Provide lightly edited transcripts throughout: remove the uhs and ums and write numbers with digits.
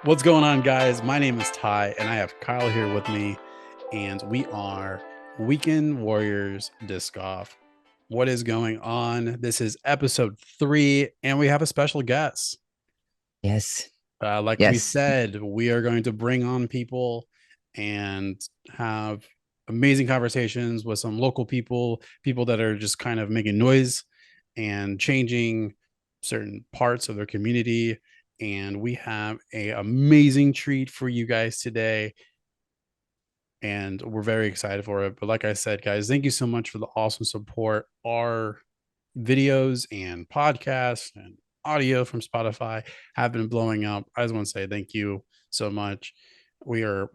What's going on, guys? My name is Ty, and I have Kyle here with me, and we are Weekend Warriors Disc Golf. What is going on? This is episode 3, and we have a special guest. Yes. Like we Yes. said, we are going to bring on people and have amazing conversations with some local people, people that are just kind of making noise and changing certain parts of their community. And we have a amazing treat for you guys today, and we're very excited for it. But like I said, guys, thank you so much for the awesome support. Our videos and podcasts and audio from Spotify have been blowing up. I just want to say thank you so much. We are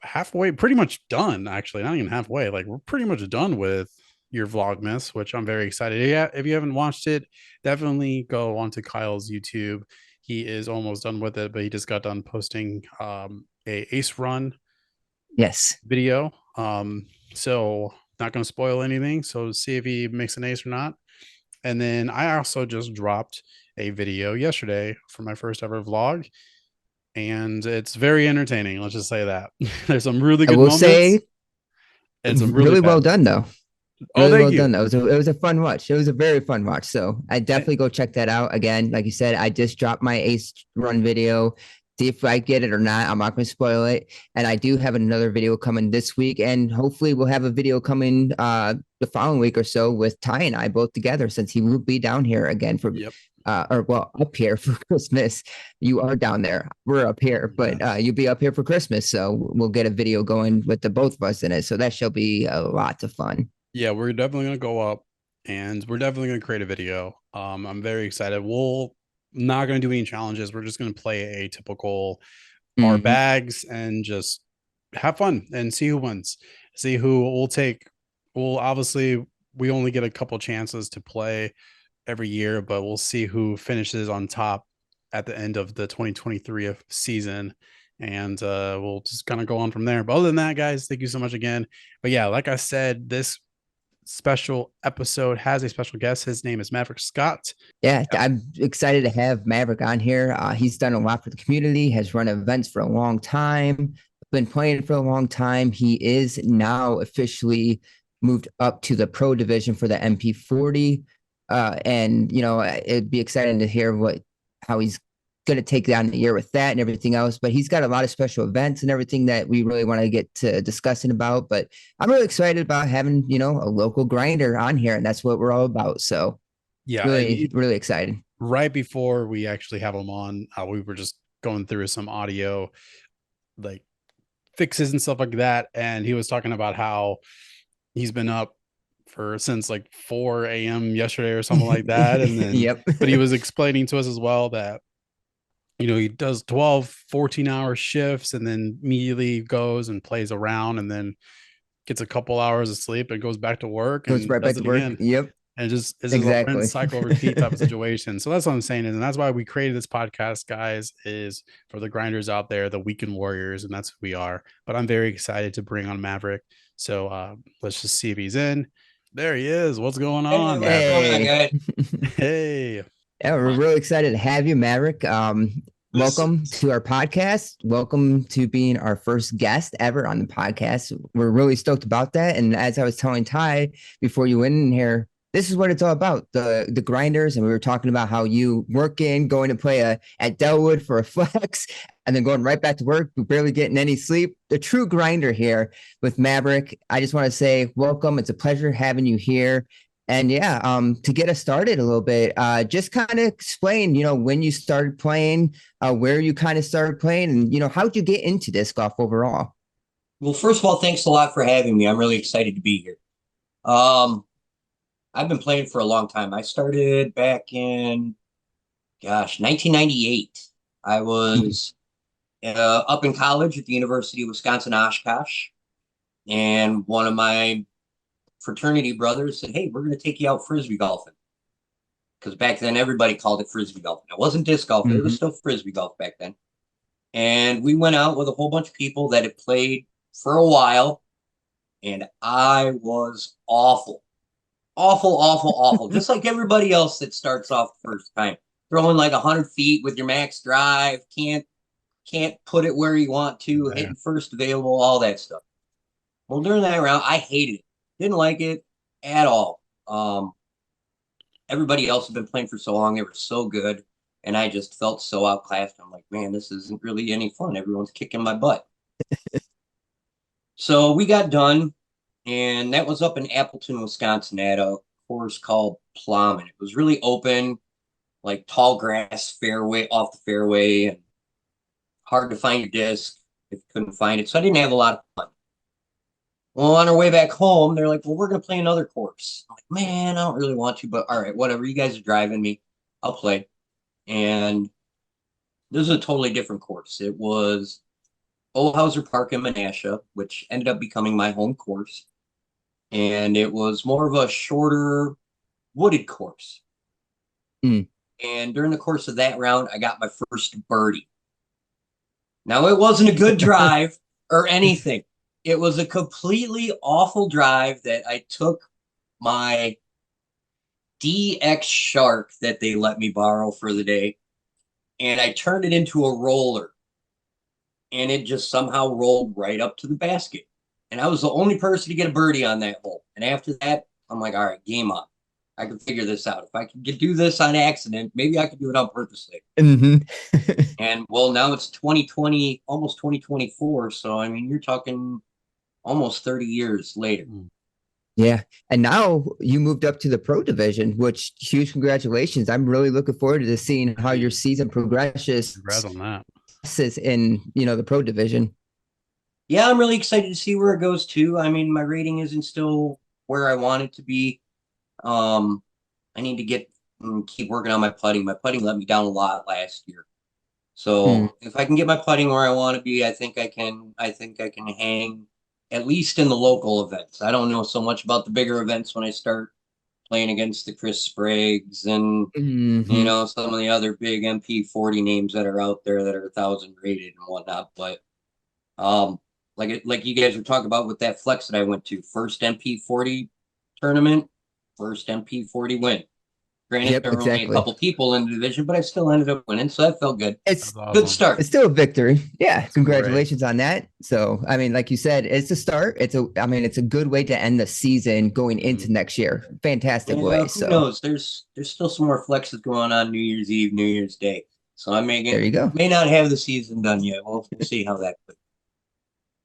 halfway, pretty much done, actually, not even halfway. Like, we're pretty much done with your Vlogmas, which I'm very excited. Yeah, if you haven't watched it, definitely go onto Kyle's YouTube. He is almost done with it, but he just got done posting a ace run Yes. video. So not going to spoil anything. So see if he makes an ace or not. And then I also just dropped a video yesterday for my first ever vlog, and it's very entertaining. Let's just say that. There's some really I good will moments say and some really really well bad done ones. though. Oh, Really thank well you. done. It was a fun watch. It was a very fun watch. So I Eh, definitely go check that out. Again, like you said, I just dropped my ace run video. See if I get it or not. I'm not going to spoil it. And I do have another video coming this week. And hopefully we'll have a video coming the following week or so with Ty and I both together, since he will be down here again for Yep. or well, up here for Christmas. You are down there. We're up here, but Yes. you'll be up here for Christmas. So we'll get a video going with the both of us in it. So that shall be a lot of fun. Yeah, we're definitely gonna go up, and we're definitely gonna create a video. I'm very excited. We'll not gonna do any challenges. We're just gonna play a typical our Mm-hmm. bags and just have fun and see who wins. See who will take. Well, obviously, we only get a couple chances to play every year, but we'll see who finishes on top at the end of the 2023 season. And we'll just kind of go on from there. But other than that, guys, thank you so much again. But yeah, like I said, this special episode has a special guest. His name is Maverick Scott. Yeah, I'm excited to have Maverick on here. He's done a lot for the community, has run events for a long time, been playing for a long time. He is now officially moved up to the pro division for the MP40. And, it'd be exciting to hear how he's going to take down the year with that and everything else. But he's got a lot of special events and everything that we really want to get to discussing about. But I'm really excited about having, a local grinder on here, and that's what we're all about. So, Yeah, and really, really excited. right before we actually have him on, we were just going through some audio like fixes and stuff like that, and he was talking about how he's been up for since like 4 a.m. yesterday or something like that. And then, Yep. but he was explaining to us as well that, he does 12, 14-hour shifts and then immediately goes and plays around and then gets a couple hours of sleep and goes back to work Goes and right does back to it work. again. Yep. And just this is a rinse Exactly. cycle repeat type of situation. So that's what I'm saying is, and that's why we created this podcast, guys, is for the grinders out there, the weekend warriors, and that's who we are. But I'm very excited to bring on Maverick. So let's just see if he's in. There he is. What's going Hey, on, what's Maverick? going on, Hey. guys? Hey. Yeah, we're really excited to have you, Maverick. This Welcome to our podcast. Welcome to being our first guest ever on the podcast. We're really stoked about that. And as I was telling Ty before you went in here, this is what it's all about, the grinders. And we were talking about how you work in, going to play at Delwood for a flex, and then going right back to work, barely getting any sleep. The true grinder here with Maverick. I just want to say welcome. It's a pleasure having you here. And yeah, to get us started a little bit, just kind of explain, when you started playing, where you kind of started playing, and how'd you get into disc golf overall? well, first of all, thanks a lot for having me. I'm really excited to be here. Um, I've been playing for a long time. I started back in, 1998. I was up in college at the University of Wisconsin Oshkosh, and one of my fraternity brothers said, "Hey, we're going to take you out frisbee golfing." Because back then everybody called it frisbee golfing. It wasn't disc golf, but it was Mm-hmm. still frisbee golf back then. And we went out with a whole bunch of people that had played for a while, and I was awful, awful, awful, awful. Just like everybody else that starts off the first time, throwing like 100 feet with your max drive, can't can't put it where you want to, Yeah. hitting first available, all that stuff. Well, during that round, I hated it. Didn't like it at all. Everybody else had been playing for so long, they were so good, and I just felt so outclassed. I'm like, man, this isn't really any fun. Everyone's kicking my butt. So we got done, and that was up in Appleton, Wisconsin, at a course called Plum, and it was really open, like tall grass fairway off the fairway, and hard to find your disc if you couldn't find it. So I didn't have a lot of fun. Well, on our way back home, they're like, well, we're going to play another course. I'm like, man, I don't really want to, but all right, whatever. You guys are driving me. I'll play. And this is a totally different course. It was Olhauser Park in Menasha, which ended up becoming my home course. And it was more of a shorter wooded course. Mm. And during the course of that round, I got my first birdie. Now, it wasn't a good drive or anything. It was a completely awful drive that I took my DX Shark that they let me borrow for the day, and I turned it into a roller, and it just somehow rolled right up to the basket. And I was the only person to get a birdie on that hole. And after that, I'm like, all right, game on. I can figure this out. If I can do this on accident, maybe I can do it on purposely. Mm-hmm. And well, now it's 2020, almost 2024. So, I mean, you're talking almost 30 years later. Yeah. And now you moved up to the pro division, which huge congratulations. I'm really looking forward to seeing how your season progresses Congrats on that. in, the pro division. Yeah, I'm really excited to see where it goes too. I mean, my rating isn't still where I want it to be. I need to keep working on my putting. My putting let me down a lot last year. So if I can get my putting where I want to be, I think I can. I think I can hang at least in the local events. I don't know so much about the bigger events when I start playing against the Chris Spriggs and some of the other big MP40 names that are out there that are 1,000 rated and whatnot. But like you guys were talking about with that flex that I went to, first MP40 tournament, first MP40 win. Granted, Yep, there were only a exactly. couple people in the division, but I still ended up winning, so that felt good. It's Good start. It's still a victory. Yeah, That's congratulations on that. So, I mean, like you said, it's a start. It's a good way to end the season going into next year. Fantastic way. Who So knows? There's still some more flexes going on New Year's Eve, New Year's Day. So I there you go. may not have the season done yet. We'll see how that goes.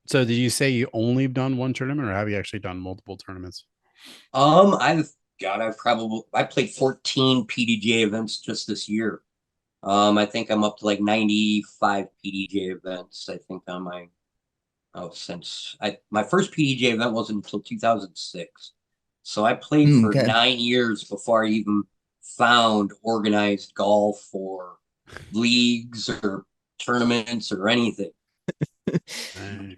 So did you say you only done one tournament, or have you actually done multiple tournaments? I played 14 PDJ events just this year. I think I'm up to like 95 PDJ events. I think on my first PDJ event wasn't until 2006. So I played for Okay. 9 years before I even found organized golf or leagues or tournaments or anything.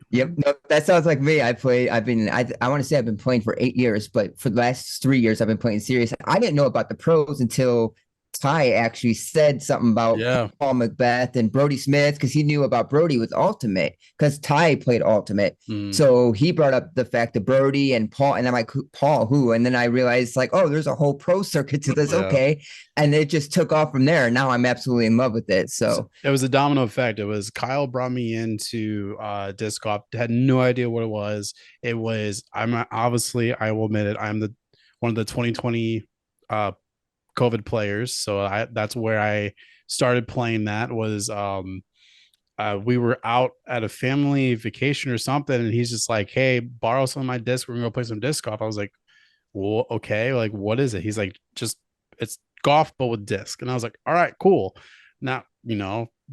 Yep. No, that sounds like me. I want to say I've been playing for 8 years, but for the last 3 years, I've been playing serious. I didn't know about the pros until Ty actually said something about Paul Macbeth and Brody Smith, because he knew about Brody with Ultimate, because Ty played Ultimate. So he brought up the fact that Brody and Paul, and I'm like, Paul, who? And then I realized, like, oh, there's a whole pro circuit to this. Okay. And it just took off from there. And now I'm absolutely in love with it. So it was a domino effect. It was Kyle brought me into disc golf, had no idea what it was. I will admit it, I'm one of the 2020 COVID players. So that's where I started playing. That was we were out at a family vacation or something, and he's just like, hey, borrow some of my discs, we're gonna go play some disc golf. I was like, well, okay, like, what is it? He's like, just, it's golf but with disc. And I was like, all right, cool. Now,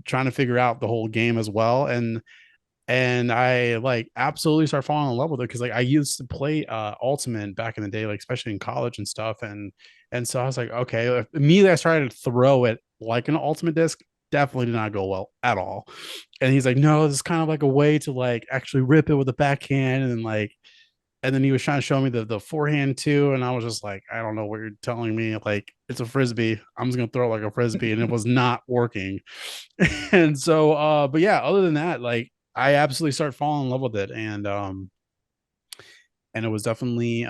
trying to figure out the whole game as well. And I like absolutely start falling in love with it, because like I used to play Ultimate back in the day, like especially in college and stuff. And so I was like, okay, immediately I started to throw it like an Ultimate disc. Definitely did not go well at all. And he's like, no, this is kind of like a way to like actually rip it with the backhand, and then he was trying to show me the forehand too. And I was just like, I don't know what you're telling me. Like, it's a frisbee. I'm just gonna throw it like a frisbee, and it was not working. And so but yeah, other than that, like, I absolutely started falling in love with it. And it was definitely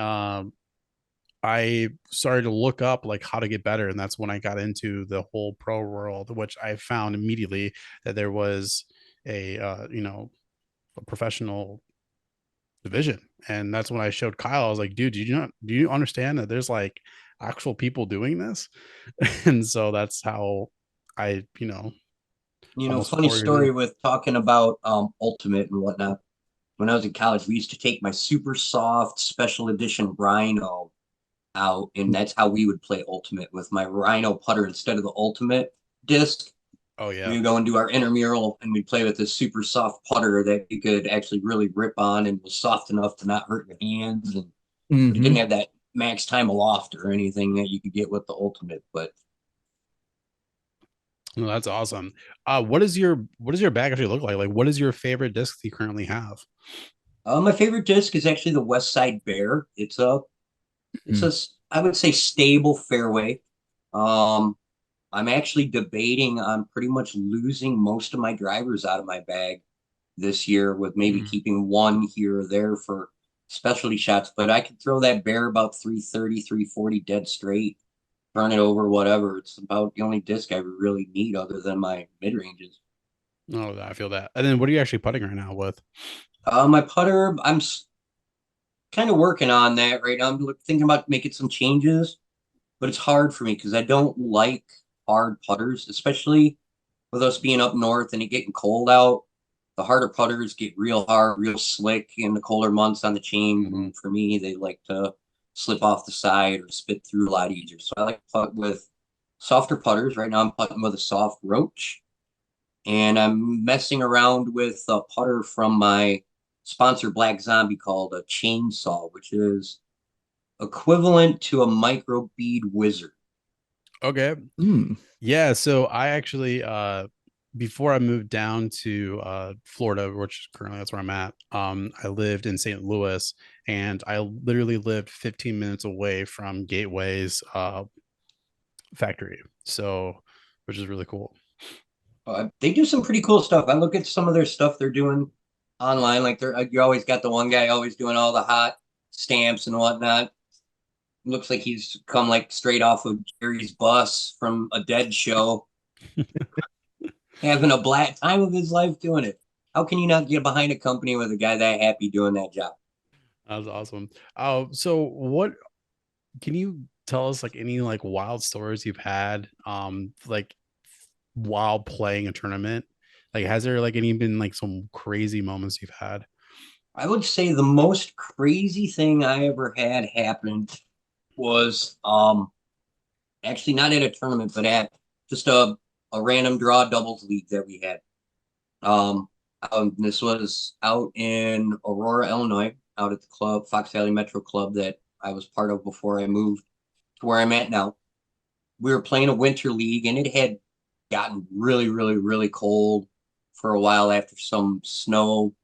I started to look up like how to get better. And that's when I got into the whole pro world, which I found immediately that there was a a professional division. And that's when I showed Kyle. I was like, dude, do you understand that there's like actual people doing this? And so that's how I, almost Funny 4 years story in. with talking about Ultimate and whatnot. When I was in college, we used to take my super soft special edition Rhino out, and that's how we would play Ultimate with my Rhino putter instead of the Ultimate disc. Oh yeah. We would go and do our intramural, and we'd play with this super soft putter that you could actually really rip on and was soft enough to not hurt your hands, and but it didn't have that max time aloft or anything that you could get with the Ultimate. But No, that's awesome. What does your bag actually look like? Like, what is your favorite disc you currently have? my favorite disc is actually the West Side Bear. It's a I would say stable fairway. Um, I'm actually debating on pretty much losing most of my drivers out of my bag this year, with maybe Mm. keeping one here or there for specialty shots. But I could throw that bear about 330, 340 dead straight, burn it over, whatever. It's about the only disc I really need other than my mid ranges. Oh, I feel that. And then what are you actually putting right now with? My putter, I'm kind of working on that right now. I'm thinking about making some changes, but it's hard for me because I don't like hard putters, especially with us being up north and it getting cold out. The harder putters get real hard, real slick in the colder months on the chain. Mhm. And for me, they like to slip off the side or spit through a lot easier. So I like to putt with softer putters. Right now, I'm putting with a soft roach, and I'm messing around with a putter from my sponsor Black Zombie called a chainsaw, which is equivalent to a micro bead wizard. Okay. Yeah, so I actually before I moved down to Florida, which currently that's where I'm at, I lived in St. Louis, and I literally lived 15 minutes away from Gateway's factory. So, which is really cool. They do some pretty cool stuff. I look at some of their stuff they're doing online. Like you always got the one guy always doing all the hot stamps and whatnot. Looks like he's come like straight off of Jerry's bus from a Dead show, having a black time of his life doing it. How can you not get behind a company with a guy that happy doing that job? That was awesome. So what can you tell us like any like wild stories you've had like while playing a tournament? Like has there like any been like some crazy moments you've had? I would say the most crazy thing I ever had happen was actually not at a tournament, but at just a random draw doubles league that we had. Um, this was out in Aurora, Illinois, out at the club, Fox Valley Metro Club that I was part of before I moved to where I'm at now. We were playing a winter league, and it had gotten really, really, really cold for a while after some snow.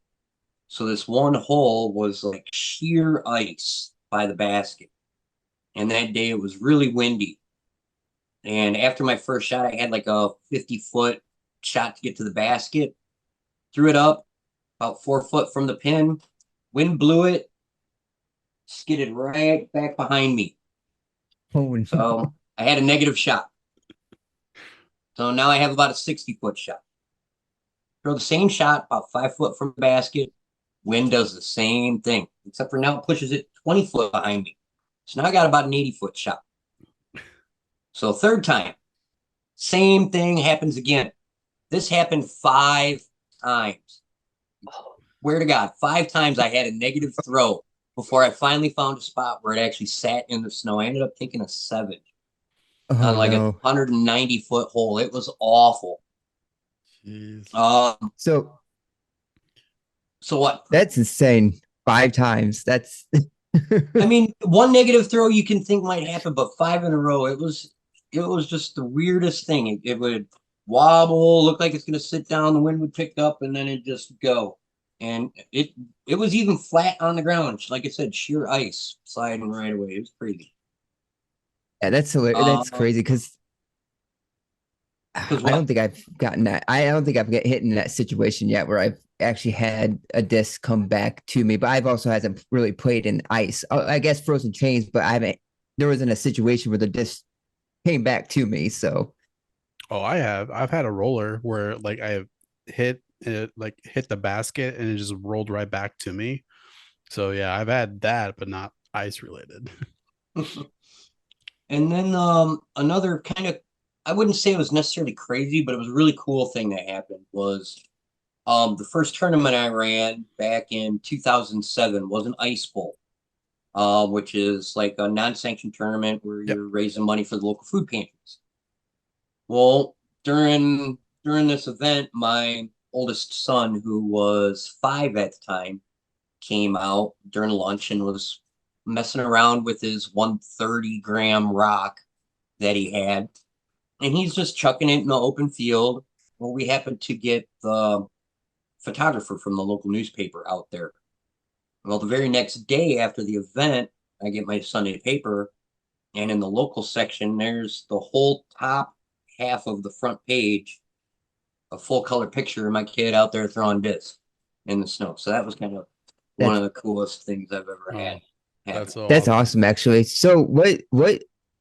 So this one hole was like sheer ice by the basket. And that day it was really windy. And after my first shot, I had like a 50-foot shot to get to the basket. Threw it up about 4 foot from the pin. Wind blew it, skidded right back behind me. Oh, no. So I had a negative shot. So now I have about a 60-foot shot. Throw the same shot about 5 foot from the basket. Wind does the same thing, except for now it pushes it 20 foot behind me. So now I got about an 80-foot shot. So third time, same thing happens again. This happened 5 times. Swear to God, 5 times I had a negative throw before I finally found a spot where it actually sat in the snow. I ended up taking a 7 Oh on like a no. 190-foot hole. It was awful. Jeez. So So what? that's insane. 5 times. That's I mean, one negative throw you can think might happen, but 5 in a row, it was just the weirdest thing. It would wobble, look like it's gonna sit down, the wind would pick up, and then it just go. And it was even flat on the ground, like I said, sheer ice sliding right away. It was crazy. yeah, that's hilarious. That's Um, crazy because because I don't what? think I've gotten that. I don't think I've get hit in that situation yet where I've actually had a disc come back to me. But I've also hasn't really played in ice. I guess frozen chains, but I haven't. There wasn't a situation where the disc came back to me. So Oh, I have. I've had a roller where like I have hit it like hit the basket and it just rolled right back to me. So yeah, I've had that, but not ice related. And then another kind of, I wouldn't say it was necessarily crazy, but it was a really cool thing that happened was the first tournament I ran back in 2007 was an ice bowl, which is like a non-sanctioned tournament where Yep. you're raising money for the local food pantries. Well, during this event, my oldest son, who was 5 at the time, came out during lunch and was messing around with his 130-gram rock that he had. And he's just chucking it in the open field. Well, we happened to get the photographer from the local newspaper out there. Well, the very next day after the event, I get my Sunday paper, and in the local section, there's the whole top half of the front page, a full color picture of my kid out there throwing discs in the snow. So that was kind of one That's of the coolest things I've ever had Oh, happen. that's so that's awesome. awesome, actually. So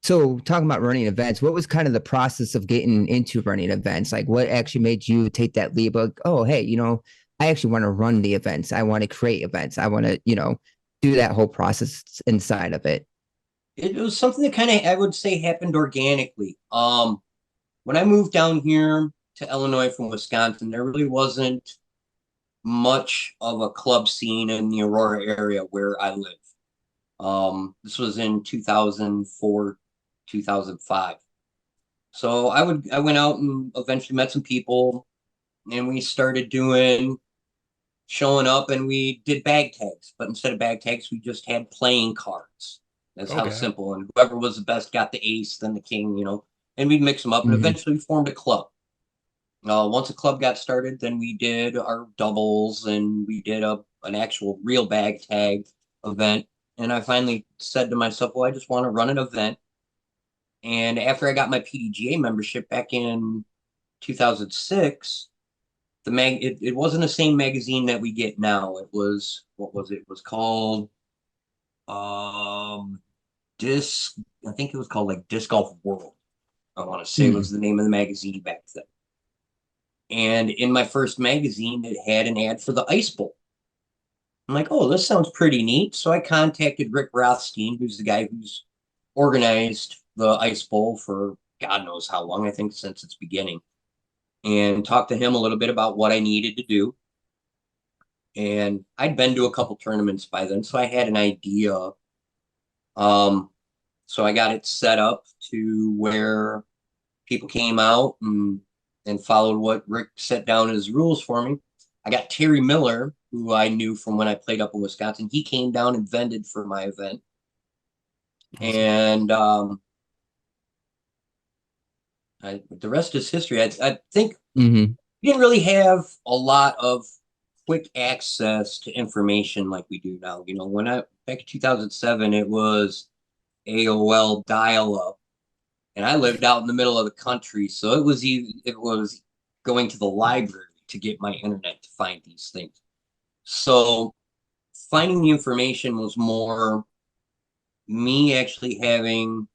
so talking about running events, what was kind of the process of getting into running events? Like what actually made you take that leap? Like, oh, hey, I actually want to run the events. I want to create events. I want to, do that whole process inside of it. It was something that kind of, I would say, happened organically. When I moved down here to Illinois from Wisconsin, there really wasn't much of a club scene in the Aurora area where I live. This was in 2004, 2005. So I went out and eventually met some people, and we started showing up, and we did bag tags, but instead of bag tags, we just had playing cards. That's how Okay. simple. And whoever was the best got the ace, then the king, and we'd mix them up, and Mhm. eventually we formed a club. Once a club got started, then we did our doubles, and we did an actual real bag tag event. And I finally said to myself, well, I just want to run an event. And after I got my PDGA membership back in 2006, it wasn't the same magazine that we get now. It was, what was it? It was called um Disc, I think it was called like Disc Golf World. I want to say was Mhm. the name of the magazine back then. And in my first magazine, it had an ad for the Ice Bowl. I'm like, oh, this sounds pretty neat. So I contacted Rick Rothstein, who's the guy who's organized the Ice Bowl for God knows how long, I think since its beginning, and talked to him a little bit about what I needed to do. And I'd been to a couple tournaments by then, so I had an idea. Um, so I got it set up to where people came out and followed what Rick set down as rules for me. I got Terry Miller, who I knew from when I played up in Wisconsin. He came down and vended for my event. Awesome. And the rest is history. I think Mhm. we didn't really have a lot of quick access to information like we do now. When back in 2007, it was AOL dial up, and I lived out in the middle of the country, so it was going to the library to get my internet to find these things. So finding the information was more me actually having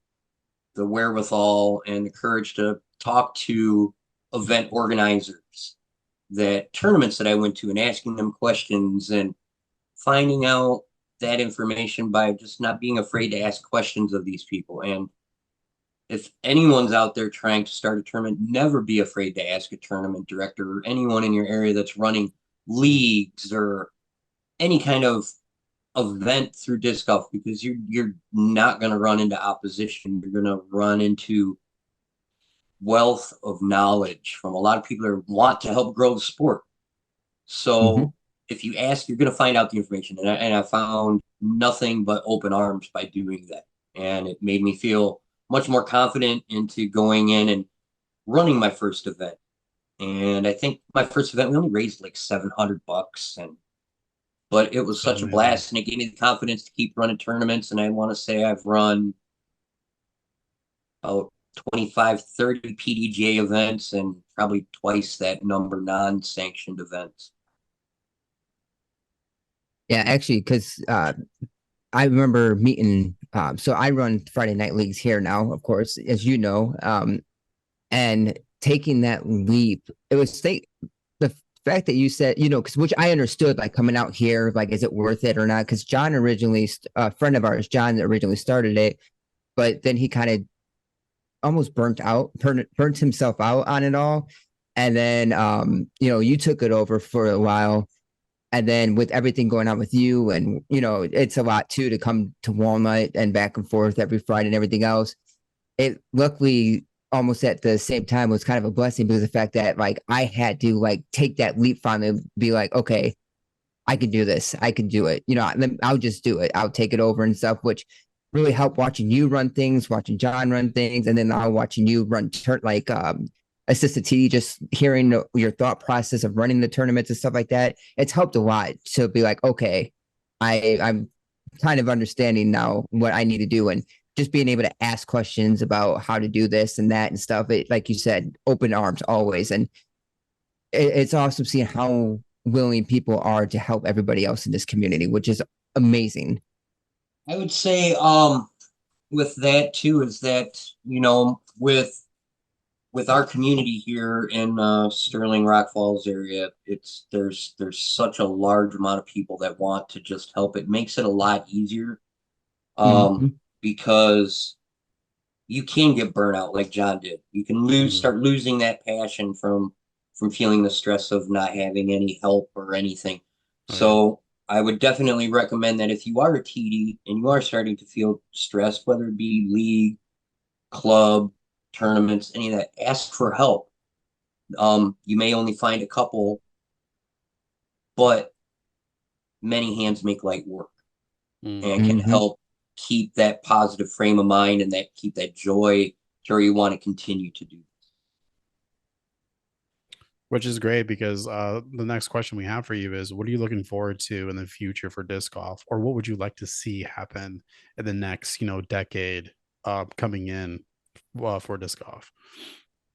the wherewithal and the courage to talk to event organizers, that tournaments that I went to, and asking them questions and finding out that information by just not being afraid to ask questions of these people. And if anyone's out there trying to start a tournament, never be afraid to ask a tournament director or anyone in your area that's running leagues or any kind of event through disc golf, because you're not going to run into opposition. You're going to run into wealth of knowledge from a lot of people that want to help grow the sport. Mhm. So if you ask, you're going to find out the information. And I found nothing but open arms by doing that. And it made me feel much more confident into going in and running my first event. And I think my first event, we only raised like $700, but it was So such a amazing. blast, and it gave me the confidence to keep running tournaments. And I want to say I've run about 25, 30 PDGA events, and probably twice that number non-sanctioned events. Yeah, actually, because I remember meeting. So I run Friday night leagues here now, of course, as you know. And taking that leap, it was the fact that you said, because which I understood, like coming out here, like, is it worth it or not? Because John originally, a friend of ours, John originally started it, but then he kind of almost burnt himself out on it all. And then, you took it over for a while. And then with everything going on with you, and, it's a lot too to come to Walnut and back and forth every Friday and everything else. It luckily almost at the same time was kind of a blessing because of the fact that like I had to like take that leap finally, be like, okay, I can do this. I can do it. I'll just do it. I'll take it over and stuff, which really helped watching you run things, watching John run things, and then now watching you run assistant TD, just hearing your thought process of running the tournaments and stuff like that. It's helped a lot to be like, okay, I'm kind of understanding now what I need to do, and just being able to ask questions about how to do this and that and stuff. It, like you said, open arms always. And it's awesome seeing how willing people are to help everybody else in this community, which is amazing. I would say with that too is that, with our community here in Sterling Rock Falls area, there's such a large amount of people that want to just help. It makes it a lot easier because you can get burnout like John did. You can start losing that passion from feeling the stress of not having any help or anything. So I would definitely recommend that if you are a TD and you are starting to feel stressed, whether it be league, club, tournaments, any of that, ask for help. You may only find a couple, but many hands make light work and can help keep that positive frame of mind and keep that joy to where you want to continue to do. Which is great because the next question we have for you is, what are you looking forward to in the future for disc golf, or what would you like to see happen in the next, decade coming in for disc golf?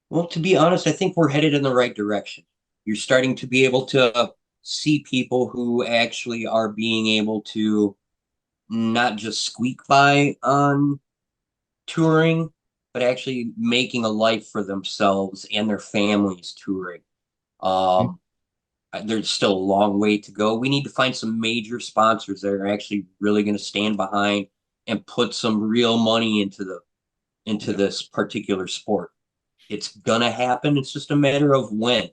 Well, to be honest, I think we're headed in the right direction. You're starting to be able to see people who actually are being able to not just squeak by on touring, but actually making a life for themselves and their families touring. There's still a long way to go. We need to find some major sponsors that are actually really going to stand behind and put some real money into this particular sport. It's gonna happen. It's just a matter of when.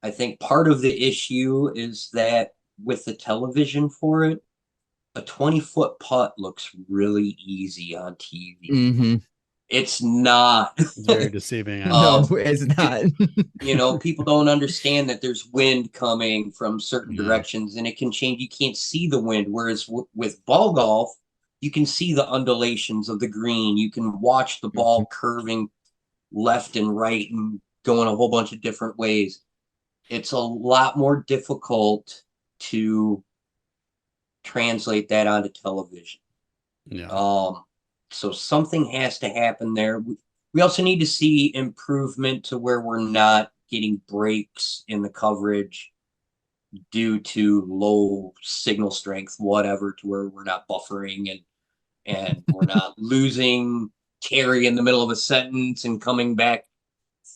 I think part of the issue is that with the television for it, a 20-foot putt looks really easy on TV. It's not. It's very deceiving. No, it's not. People don't understand that there's wind coming from certain directions and it can change. You can't see the wind. Whereas with ball golf, you can see the undulations of the green. You can watch the ball curving left and right and going a whole bunch of different ways. It's a lot more difficult to translate that onto television. So something has to happen there. We also need to see improvement to where we're not getting breaks in the coverage due to low signal strength, whatever, to where we're not buffering and we're not losing carry in the middle of a sentence and coming back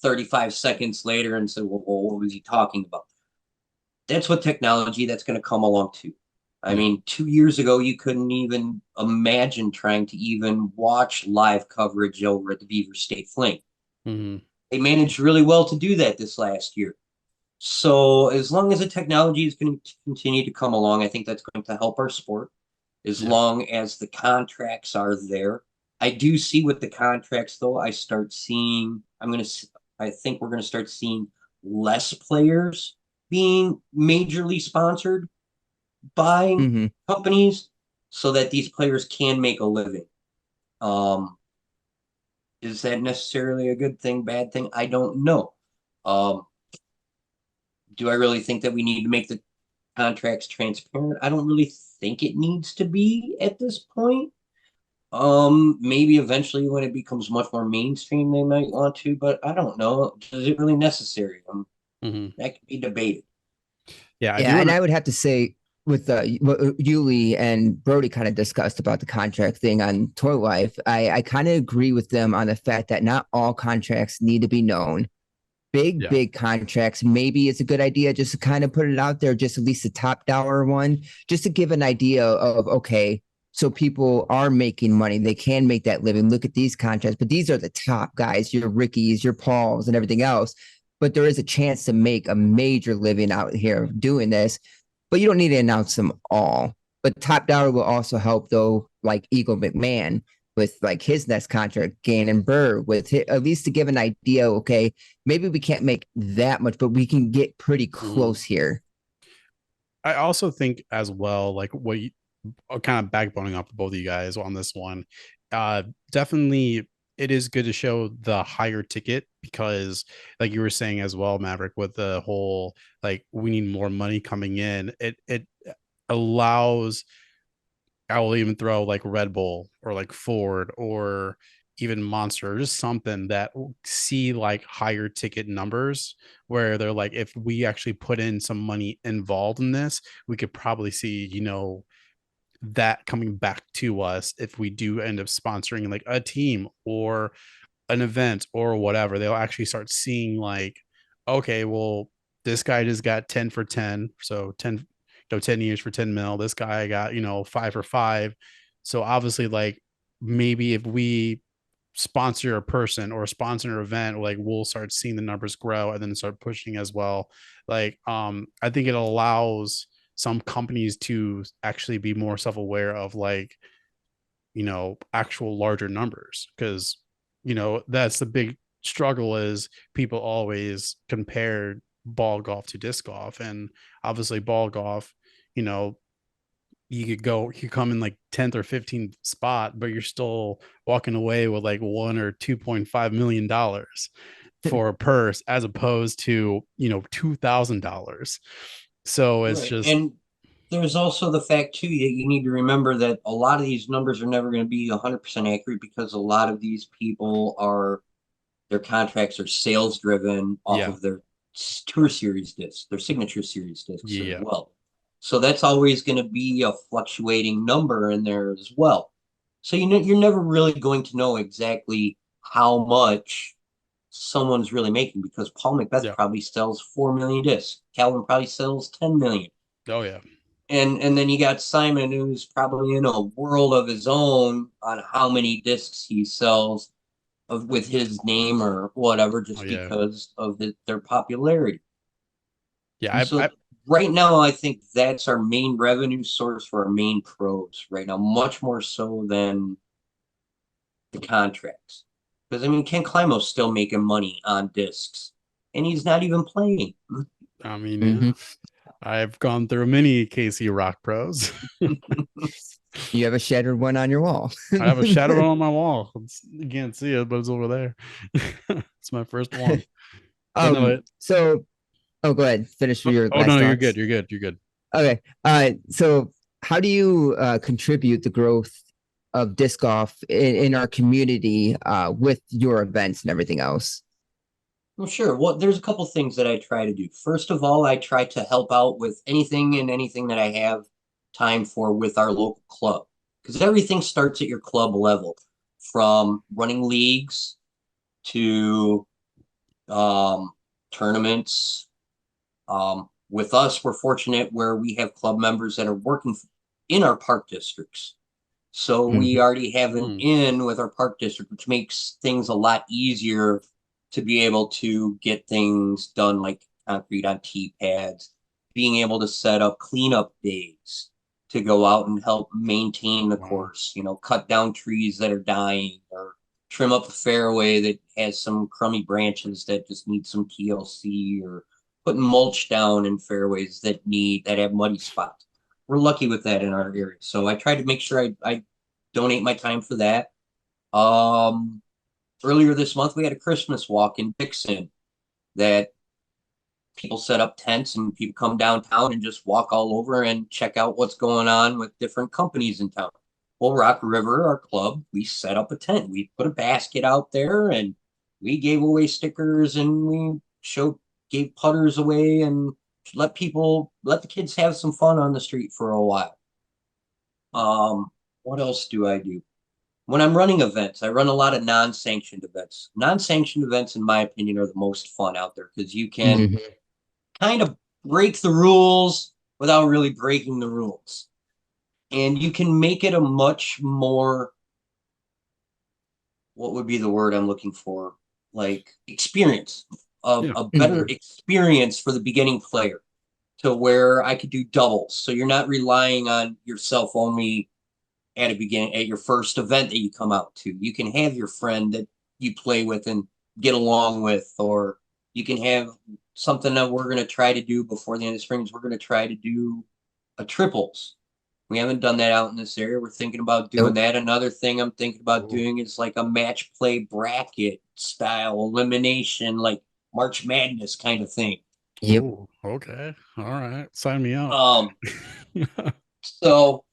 35 seconds later and say, well, what was he talking about? That's what technology that's going to come along too. I mean, 2 years ago, you couldn't even imagine trying to even watch live coverage over at the Beaver State Fling. They managed really well to do that this last year. So as long as the technology is going to continue to come along, I think that's going to help our sport. As long as the contracts are there. I do see with the contracts, though, I think we're going to start seeing less players being majorly sponsored by companies so that these players can make a living. Is that necessarily a good thing, bad thing? I don't know. Do I really think that we need to make the contracts transparent? I don't really think it needs to be at this point. Maybe eventually when it becomes much more mainstream, they might want to, but I don't know. Is it really necessary? That could be debated. And I would have to say with what Yuli and Brody kind of discussed about the contract thing on Tour Life, I kind of agree with them on the fact that not all contracts need to be known, Yeah. big contracts, maybe it's a good idea just to kind of put it out there, just at least the top dollar one, just to give an idea of, okay, so people are making money. They can make that living. Look at these contracts, but these are the top guys, your Rickies, your Pauls, and everything else. But there is a chance to make a major living out here doing this, but you don't need to announce them all. But top dollar will also help, though, like Eagle McMahon with like his next contract, Gannon Burr with his, at least to give an idea. Okay, maybe we can't make that much, but we can get pretty close here. I also think as well, like what you kind of backboning up both of you guys on this one. Definitely it is good to show the higher ticket because like you were saying as well, Maverick, with the whole like we need more money coming in, it allows, I will even throw like Red Bull or like Ford or even Monster or just something that see like higher ticket numbers where they're like, if we actually put in some money involved in this, we could probably see, that coming back to us if we do end up sponsoring like a team or an event or whatever. They'll actually start seeing like, okay, well, this guy just got 10 for 10, so 10, 10 years for 10 mil. This guy got 5 for 5. So obviously, like, maybe if we sponsor a person or sponsor an event, like, we'll start seeing the numbers grow and then start pushing as well. Like, I think it allows some companies to actually be more self-aware of like, actual larger numbers, because that's the big struggle is people always compare ball golf to disc golf, and obviously ball golf, you know you come in like 10th or 15th spot, but you're still walking away with like 1 or 2.5 million dollars for a purse, as opposed to $2,000. So it's Right. just, And there's also the fact too that you need to remember that a lot of these numbers are never going to be 100% accurate because a lot of these people are their contracts are sales driven off yeah, of their tour series discs, their signature series discs as yeah, well. So that's always going to be a fluctuating number in there as well. So you're never really going to know exactly how much someone's really making because Paul Macbeth yeah, probably sells 4 million discs. Calvin probably sells 10 million. oh yeah, And then you got Simon, who's probably in a world of his own on how many discs he sells with his name or whatever, oh just yeah, because of their popularity. And yeah. I so right now, I think that's our main revenue source for our main pros right now, much more so than the contracts. Because I mean, Ken Klimo's still making money on discs, and he's not even playing. I mean, yeah, Mm-hmm. I've gone through many KC Rock Pros. You have a shattered one on your wall. I have a shadow on my wall. You can't see it, but it's over there. It's my first one. But no, So, oh, go ahead. Finish your oh no, last you're good. thoughts. You're good. You're good. Okay. So how do you contribute the growth of disc golf in our community with your events and everything else? Well, sure. Well, there's a couple things that I try to do. First of all, I try to help out with anything that I have time for with our local club, because everything starts at your club level, from running leagues to um, tournaments. With us, we're fortunate where we have club members that are working in our park districts. So we Mhm. already have an Mm. in with our park district, which makes things a lot easier to be able to get things done like concrete on tee pads, being able to set up cleanup days to go out and help maintain the Wow. course, cut down trees that are dying or trim up a fairway that has some crummy branches that just need some TLC, or putting mulch down in fairways that have muddy spots. We're lucky with that in our area. So I try to make sure I donate my time for that. Um, Earlier this month, we had a Christmas walk in Dixon that people set up tents and people come downtown and just walk all over and check out what's going on with different companies in town. Well, Rock River, our club, we set up a tent. We put a basket out there and we gave away stickers and gave putters away and let the kids have some fun on the street for a while. What else do I do? when I'm running events, I run a lot of non-sanctioned events. Non-sanctioned events, in my opinion, are the most fun out there because you can Mhm. kind of break the rules without really breaking the rules. And you can make it a much more, what would be the word I'm looking for? Like experience, Yeah. a better Mhm. experience for the beginning player to where I could do doubles. So you're not relying on yourself only at a beginning at your first event that you come out to. You can have your friend that you play with and get along with, or you can have something that we're going to try to do before the end of spring is we're going to try to do a triples. We haven't done that out in this area. We're thinking about doing Nope. that. Another thing I'm thinking about Ooh. doing is like a match play bracket style elimination, like March Madness kind of thing. Yep. Ooh, okay. All right. Sign me up. Um, so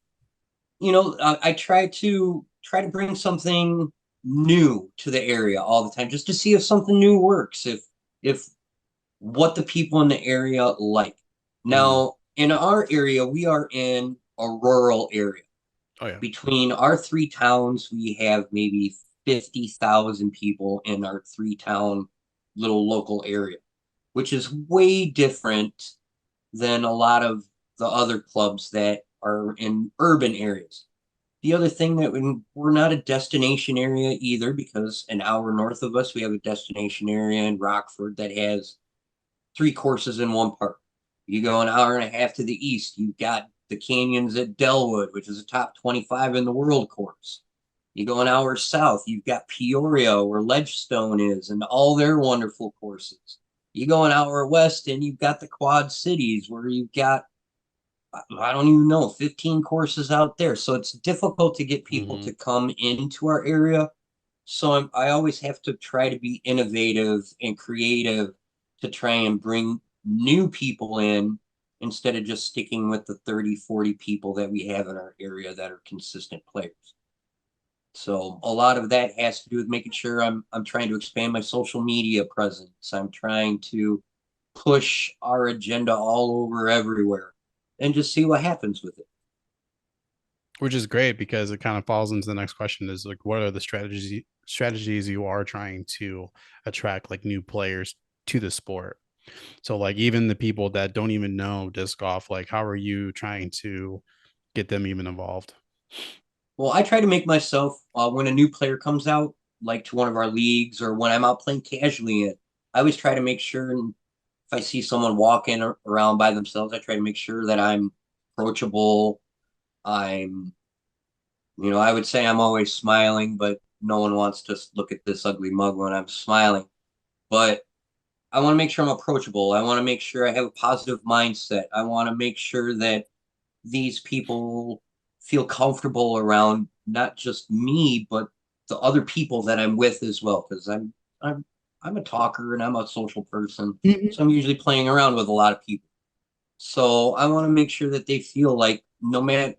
I try to bring something new to the area all the time, just to see if something new works, if what the people in the area like. Mhm. Now, in our area, we are in a rural area. Oh yeah. Between our three towns, we have maybe 50,000 people in our three-town little local area, which is way different than a lot of the other clubs that are in urban areas. The other thing that we're not a destination area either, because an hour north of us, we have a destination area in Rockford that has three courses in one park. You go an hour and a half to the east, you've got the canyons at Delwood, which is a top 25 in the world course. You go an hour south, you've got Peoria, where Ledgestone is, and all their wonderful courses. You go an hour west, and you've got the Quad Cities, where you've got, I don't even know, 15 courses out there. So it's difficult to get people Mhm. to come into our area. So I always have to try to be innovative and creative to try and bring new people in instead of just sticking with the 30, 40 people that we have in our area that are consistent players. So a lot of that has to do with making sure I'm trying to expand my social media presence. I'm trying to push our agenda all over everywhere and just see what happens with it. Which is great because it kind of falls into the next question is like what are the strategies you are trying to attract like new players to the sport? So like even the people that don't even know disc golf, like how are you trying to get them even involved? Well, I try to make myself when a new player comes out, like to one of our leagues or when I'm out playing casually in, I always try to make sure, and if I see someone walking around by themselves, I try to make sure that I'm approachable. I'm, I would say I'm always smiling, but no one wants to look at this ugly mug when I'm smiling. But I want to make sure I'm approachable. I want to make sure I have a positive mindset. I want to make sure that these people feel comfortable around not just me, but the other people that I'm with as well. Because I'm I'm a talker and I'm a social person, Mhm. so I'm usually playing around with a lot of people. So I want to make sure that they feel like no matter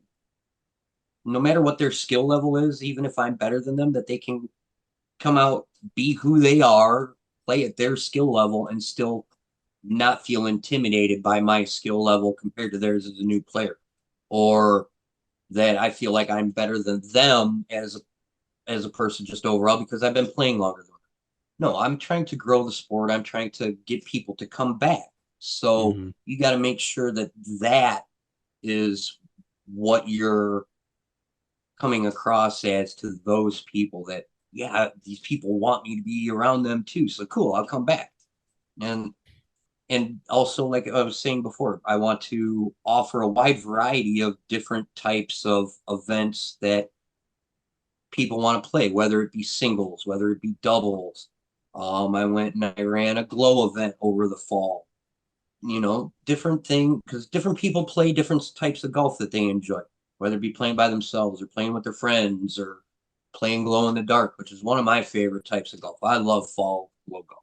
what their skill level is, even if I'm better than them, that they can come out, be who they are, play at their skill level, and still not feel intimidated by my skill level compared to theirs as a new player, or that I feel like I'm better than them as a person just overall because I've been playing longer than them. No, I'm trying to grow the sport. I'm trying to get people to come back. So Mm-hmm. you got to make sure that that is what you're coming across as to those people that, yeah, these people want me to be around them too. So cool, I'll come back. And also, like I was saying before, I want to offer a wide variety of different types of events that people want to play, whether it be singles, whether it be doubles. I went and I ran a glow event over the fall. Different thing because different people play different types of golf that they enjoy, whether it be playing by themselves or playing with their friends or playing glow in the dark, which is one of my favorite types of golf. I love fall glow golf.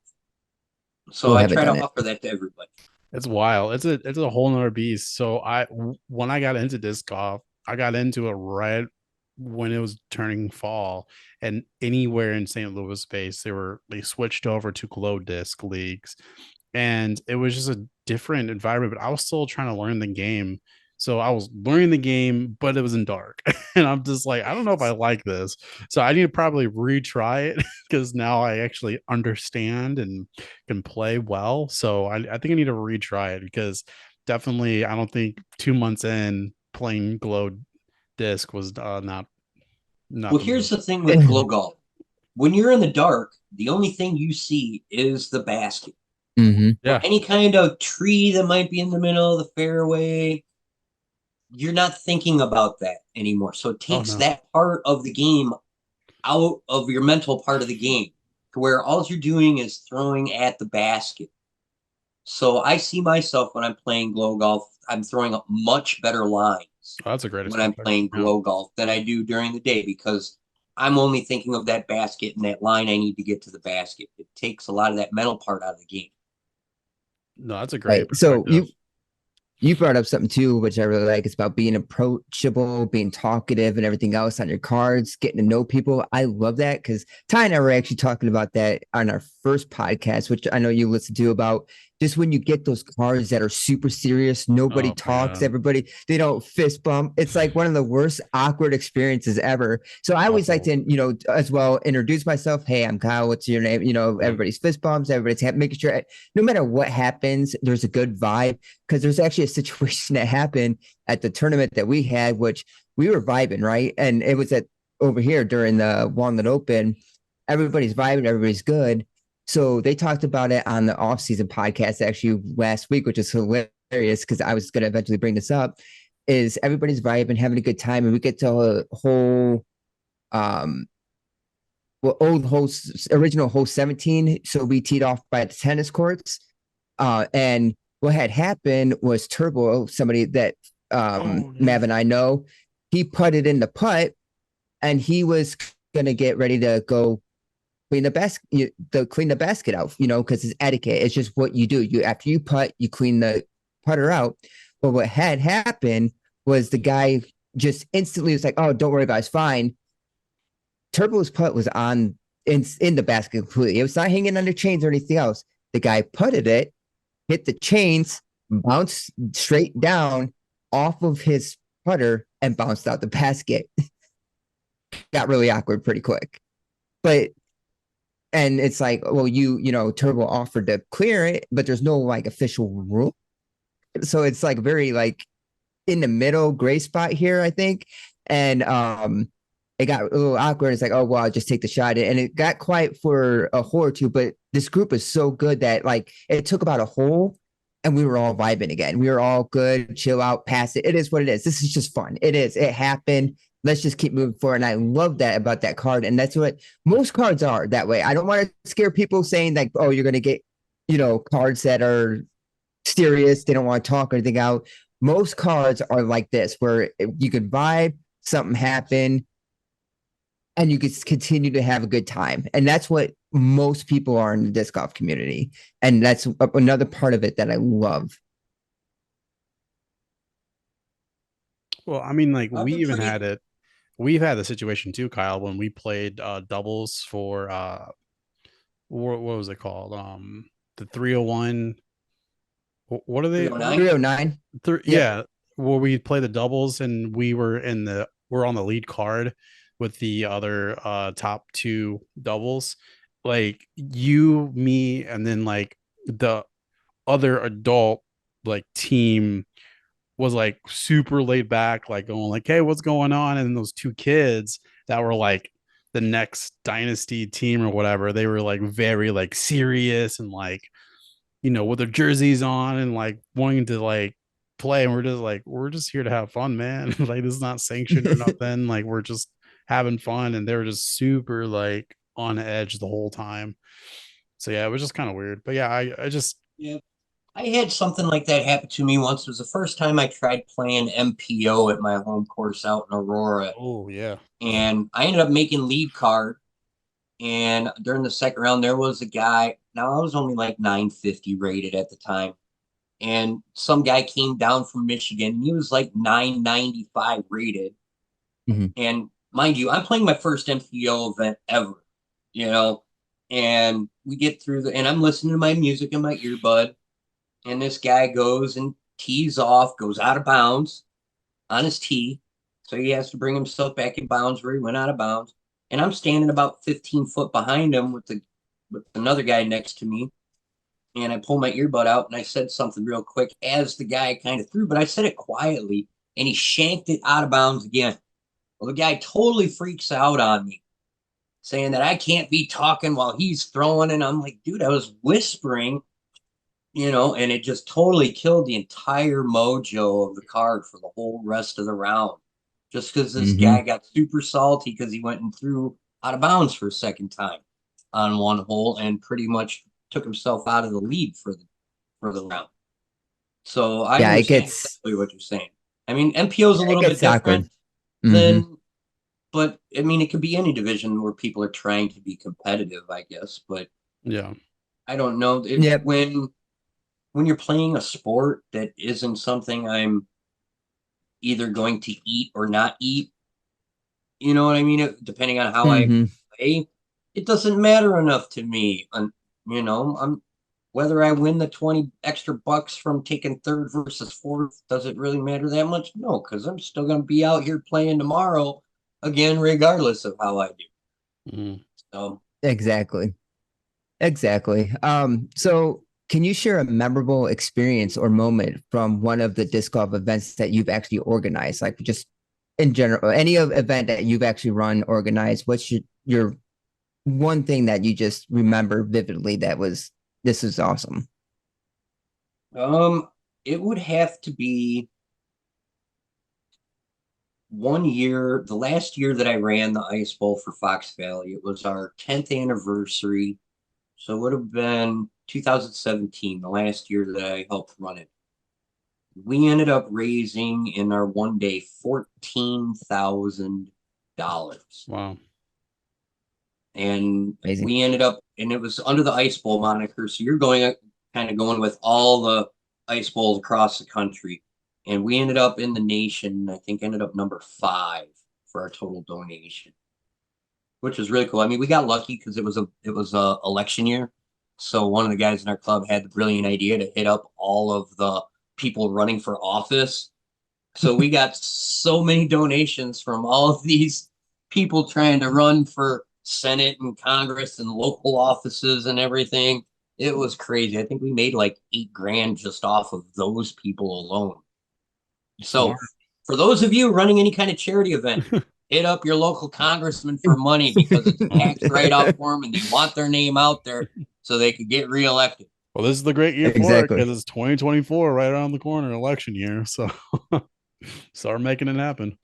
So Oh, I haven't try done to it. offer that to everybody. It's wild. It's a whole nother beast. So when I got into disc golf, I got into it right when it was turning fall, and anywhere in St. Louis space, they switched over to glow disc leagues, and it was just a different environment. But I was still trying to learn the game, So I was learning the game, but it was in dark. And I'm just like, I don't know if I like this. So I need to probably retry it because now I actually understand and can play well. So I think I need to retry it because definitely I don't think 2 months in playing Glow Disc was not Well, the here's the move. thing with glow golf. When you're in the dark, the only thing you see is the basket. Mm-hmm. So Yeah. any kind of tree that might be in the middle of the fairway, you're not thinking about that anymore. So it Oh takes no. that part of the game out of your mental part of the game to where all you're doing is throwing at the basket. So I see myself when I'm playing glow golf, I'm throwing up much better lines Oh, that's a great when I'm example. playing Yeah. glow golf than I do during the day because I'm only thinking of that basket and that line I need to get to the basket. It takes a lot of that mental part out of the game. No, that's a great Right. So perspective. you brought up something too, which I really like. It's about being approachable, being talkative, and everything else on your cards, getting to know people. I love that because Ty and I were actually talking about that on our first podcast, which I know you listened to, about just when you get those cards that are super serious, nobody Oh my talks, god. everybody, they don't fist bump. It's like one of the worst awkward experiences ever. So I always like Awful. to, as well, introduce myself. Hey, I'm Kyle. What's your name? Yeah. Everybody's fist bumps, making sure no matter what happens, there's a good vibe because there's actually a situation that happened at the tournament that we had, which we were vibing, right? And it was at over here during the Walnut Open. Everybody's vibing, everybody's good. So they talked about it on the off-season podcast actually last week, which is hilarious because I was going to eventually bring this up. Is everybody's vibing, having a good time, and we get to a whole old host original hole 17. So we teed off by the tennis courts. And what had happened was Turbo, somebody that Oh yeah. Mav and I know, he putted in the putt and he was gonna get ready to go clean the basket out, because it's etiquette. It's just what you do. You after you putt, you clean the putter out. But what had happened was the guy just instantly was like, "Oh, don't worry, guys, fine." Turbo's putt was in the basket completely. It was not hanging under chains or anything else. The guy putted it, hit the chains, bounced straight down off of his putter, and bounced out the basket. Got really awkward pretty quick. But and it's like, well, Turbo offered to clear it, but there's no like official rule. So it's like very like in the middle gray spot here, I think. And it got a little awkward. It's like, oh well, I'll just take the shot. And it got quiet for a hole or two, but this group is so good that like it took about a hole and we were all vibing again. We were all good, chill out, pass it. It is what it is. This is just fun. It is. It happened. Let's just keep moving forward. And I love that about that card. And that's what most cards are that way. I don't want to scare people saying like, oh, you're gonna get, cards that are serious. They don't want to talk or anything out. Most cards are like this, where you could vibe, something happen, and you could continue to have a good time. And that's what most people are in the disc golf community. And that's another part of it that I love. Well, I mean, like I've been pretty. we've had the situation too, Kyle, when we played doubles for what was it called? The 301. What are they? What are 309. 309. Yep. yeah, where we play the doubles and we're on the lead card with the other top two doubles. Like you, me, and then like the other adult like team was like super laid back, like going like, "Hey, what's going on?" And those two kids that were like the next dynasty team or whatever, they were like very like serious and like with their jerseys on and like wanting to like play. And we're just here to have fun, man. Like this is not sanctioned or nothing. Like we're just having fun. And they were just super like on edge the whole time. So yeah, it was just kind of weird. But yeah, I just Yeah. I had something like that happen to me once. It was the first time I tried playing MPO at my home course out in Aurora. oh yeah. And I ended up making lead card. And during the second round, there was a guy. Now I was only like 950 rated at the time. And some guy came down from Michigan. And he was like 995 rated. Mhm. And mind you, I'm playing my first MPO event ever, you know. And we get through and I'm listening to my music in my earbud. And this guy goes and tees off, goes out of bounds. on his tee. So he has to bring himself back in bounds where he went out of bounds. And I'm standing about 15 foot behind him with another guy next to me. And I pulled my earbud out and I said something real quick as the guy kind of threw, but I said it quietly and he shanked it out of bounds again. Well, the guy totally freaks out on me, saying that I can't be talking while he's throwing. And I'm like, dude, I was whispering, and it just totally killed the entire mojo of the card for the whole rest of the round. Just because this Mm-hmm. guy got super salty because he went and threw out of bounds for a second time on one hole and pretty much took himself out of the lead for the round. So I Yeah, understand exactly what you're saying. I mean, MPO is a it little bit gets awkward. different Mm-hmm. than, but I mean, it could be any division where people are trying to be competitive, I guess. But Yeah. I don't know Yep. when you're playing a sport that isn't something I'm either going to eat or not eat. You know what I mean? Depending on how I Mm-hmm. play, it doesn't matter enough to me. And I'm whether I win the 20 extra bucks from taking third versus fourth, does it really matter that much? No, because I'm still going to be out here playing tomorrow again, regardless of how I do. Mhm. So, Exactly. Exactly. So can you share a memorable experience or moment from one of the disc golf events that you've actually organized? Like just in general, any event that you've actually run, organized, what's your one thing that you just remember vividly that was this is awesome? um, it would have to be one year, the last year that I ran the Ice Bowl for Fox Valley. It was our 10th anniversary. So it would have been 2017, the last year that I helped run it. We ended up raising in our one day $14,000. Wow. And Amazing. we ended up, and it was under the Ice Bowl moniker. So you're kind of going with all the Ice Bowls across the country. And we ended up in the nation, I think ended up number 5 for our total donation, which was really cool. I mean, we got lucky because it was a election year. So one of the guys in our club had the brilliant idea to hit up all of the people running for office. So we got so many donations from all of these people trying to run for Senate and Congress and local offices and everything. It was crazy. I think we made like $8,000 just off of those people alone. So Smart. for those of you running any kind of charity event, hit up your local congressman for money because it's tax write-off for them and they want their name out there so they could get reelected. Well, this is the great year for it Exactly. because it's 2024 right around the corner, election year. So start making it happen.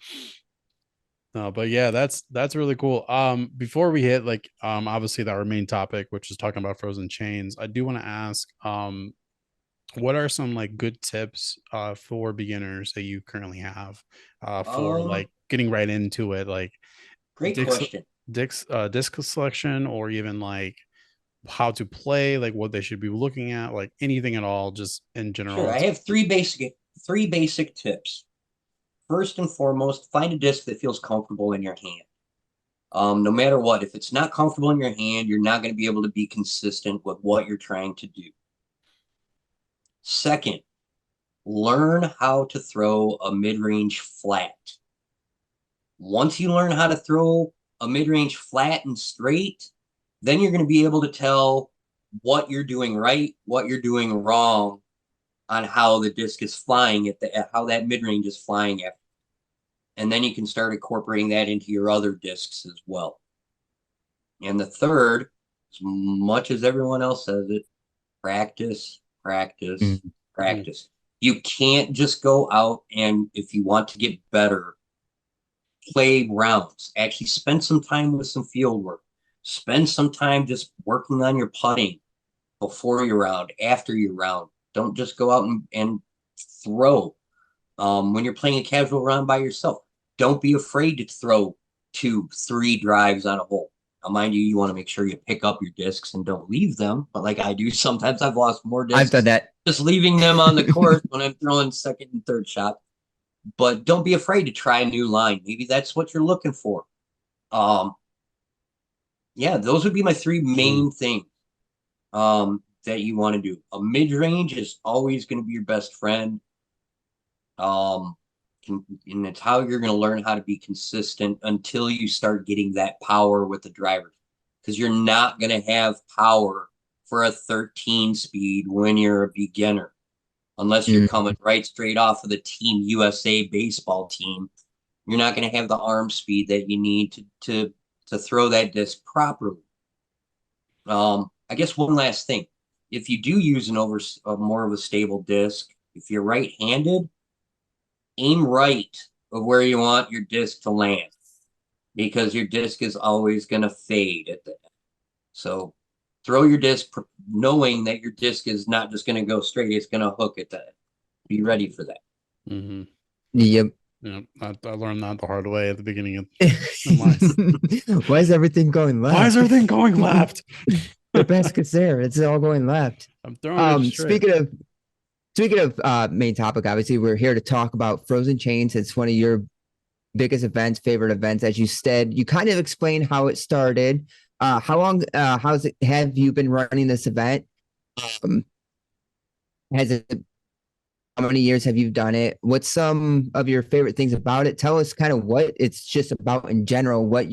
But yeah, that's really cool. Before we hit obviously our main topic, which is talking about frozen chains, I do want to ask, what are some like good tips for beginners that you currently have for like getting right into it, like Great disc question. disc selection, or even like how to play, like what they should be looking at, like anything at all, just in Sure, general. I have three basic tips. First and foremost, find a disc that feels comfortable in your hand. No matter what, if it's not comfortable in your hand, you're not going to be able to be consistent with what you're trying to do. Second, learn how to throw a mid-range flat. Once you learn how to throw a mid-range flat and straight, then you're going to be able to tell what you're doing right, what you're doing wrong on how the disc is flying at how that mid-range is flying at. And then you can start incorporating that into your other discs as well. And the third, as much as everyone else says it, practice, practice, Mhm. practice. You can't just go out and if you want to get better, play rounds. Actually spend some time with some field work. Spend some time just working on your putting before your round, after your round. Don't just go out and throw. When you're playing a casual round by yourself, don't be afraid to throw 2, 3 drives on a hole. Now, mind you, you want to make sure you pick up your discs and don't leave them. But like I do, sometimes I've lost more I've done discs that. just leaving them on the course when I'm throwing second and third shot. But don't be afraid to try a new line. Maybe that's what you're looking for. Um, yeah, those would be my 3 main things that you want to do. A mid range is always going to be your best friend. Um, And it's how you're going to learn how to be consistent until you start getting that power with the drivers. Because you're not going to have power for a 13 speed when you're a beginner, unless you're coming right straight off of the Team USA baseball team. You're not going to have the arm speed that you need to throw that disc properly. I guess one last thing, if you do use more of a stable disc, if you're right-handed, aim right of where you want your disc to land, because your disc is always going to fade at the end. So throw your disc knowing that your disc is not just going to go straight, it's going to hook at the end. Be ready for that. Mm-hmm. Yep. Yeah, I learned that the hard way at the beginning of Why is everything going left? Why is everything going left? The basket's there. It's all going left. I'm throwing it straight. Speaking of main topic, obviously we're here to talk about Frozen Chains. It's one of your biggest events, favorite events, as you said. You kind of explained how it started. How long have you been running this event? Has it How many years have you done it? What's some of your favorite things about it? Tell us kind of what it's just about in general, what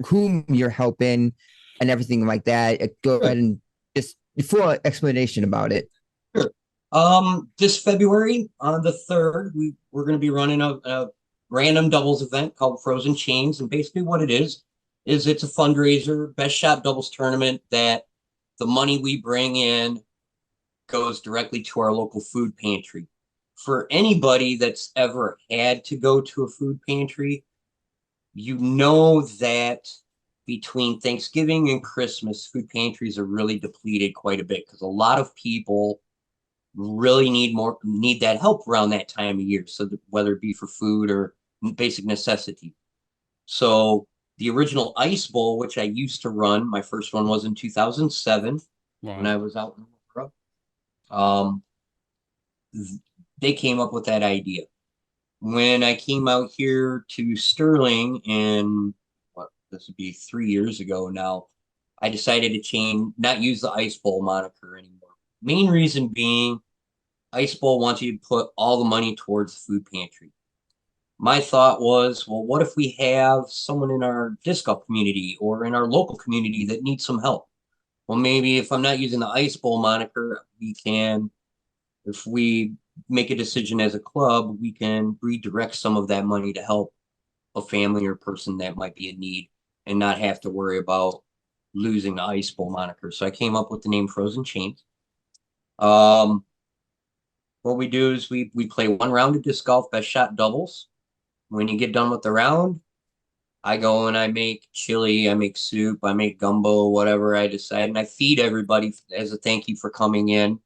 whom you're helping and everything like that. Go ahead and just full explanation about it. Sure. This February on the 3rd, we're going to be running a random doubles event called Frozen Chains. And basically what it is it's a fundraiser, best shot doubles tournament that the money we bring in goes directly to our local food pantry. For anybody that's ever had to go to a food pantry, you know that between Thanksgiving and Christmas, food pantries are really depleted quite a bit because a lot of people really need that help around that time of year. So whether it be for food or basic necessity. So the original Ice Bowl, which I used to run, my first one was in 2007 when I was out in Europe. They came up with that idea. When I came out here to Sterling in this would be 3 years ago now, I decided to not use the Ice Bowl moniker anymore. Main reason being, Ice Bowl wants you to put all the money towards the food pantry. My thought was, well, what if we have someone in our disc golf community or in our local community that needs some help? Well, maybe if I'm not using the Ice Bowl moniker, if we make a decision as a club, we can redirect some of that money to help a family or person that might be in need and not have to worry about losing the Ice Bowl moniker. So I came up with the name Frozen Chains. What we do is we play one round of disc golf, best shot doubles. When you get done with the round, I go and I make chili, I make soup, I make gumbo, whatever I decide, and I feed everybody as a thank you for coming in.